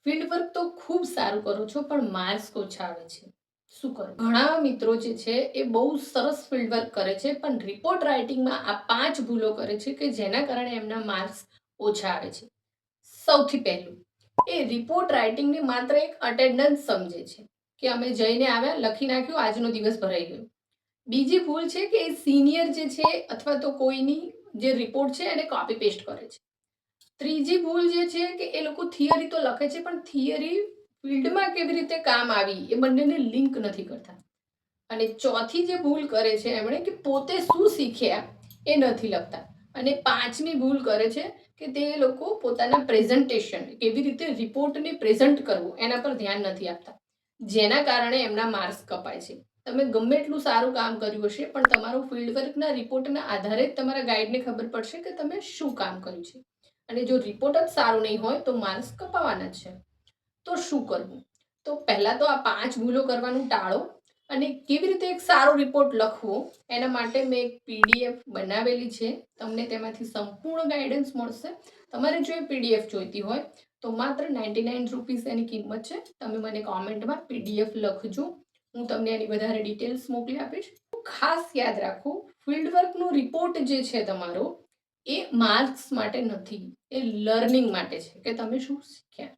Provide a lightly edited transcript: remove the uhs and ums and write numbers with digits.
Field work તો ખૂબ સારું કરો છો પણ માર્ક્સ ઓછા આવે છે. શું કરું? ઘણા મિત્રો જે છે એ બહુ સરસ ફિલ્ડ વર્ક કરે છે પણ રિપોર્ટ રાઇટિંગમાં આ 5 ભૂલો કરે છે કે જેના કારણે એમના માર્ક્સ ઓછા આવે છે. સૌથી પહેલું, એ રિપોર્ટ રાઇટિંગને માત્ર એક અટેન્ડન્સ સમજે છે કે અમે જઈને આવ્યા, લખી નાખ્યું, આજનો દિવસ ભરાઈ ગયો. બીજી ભૂલ છે કે એ સિનિયર જે છે અથવા તો કોઈની જે રિપોર્ટ છે એને કોપી પેસ્ટ કરે છે. ત્રીજી ભૂલ જે છે કે એ લોકો થિયરી તો લખે છે પણ થિયરી ફિલ્ડમાં કેવી રીતે કામ આવી એ બંનેને લિંક નથી કરતા. અને ચોથી જે ભૂલ કરે છે એમણે કે પોતે શું શીખ્યા એ નથી લખતા. અને પાંચમી ભૂલ કરે છે કે તે લોકો પોતાના પ્રેઝન્ટેશન કેવી રીતે રિપોર્ટને પ્રેઝન્ટ કરવું એના પર ધ્યાન નથી આપતા, જેના કારણે એમના માર્ક્સ કપાય છે. તમે ગમે એટલું સારું કામ કર્યું હશે પણ તમારો ફિલ્ડવર્કના રિપોર્ટના આધારે જ તમારા ગાઈડને ખબર પડશે કે તમે શું કામ કર્યું છે. અને જો રિપોર્ટ જ સારું નહીં હોય તો માર્ક્સ કપાવાના જ છે. તો શું કરવું? તો પહેલાં તો આ 5 ભૂલો કરવાનું ટાળો અને કેવી રીતે એક સારો રિપોર્ટ લખવો એના માટે મેં એક પીડીએફ બનાવેલી છે. તમને તેમાંથી સંપૂર્ણ ગાઈડન્સ મળશે. તમારે જો એ પીડીએફ જોઈતી હોય તો માત્ર 99 રૂપીસ એની કિંમત છે. તમે મને કોમેન્ટમાં પીડીએફ લખજો, હું તમને એની વધારે ડિટેલ્સ મોકલી આપીશ. ખાસ યાદ રાખો, ફિલ્ડવર્કનો રિપોર્ટ જે છે તમારો એ માર્ક્સ માટે નથી, એ લર્નિંગ માટે છે કે તમે શું શીખ્યા.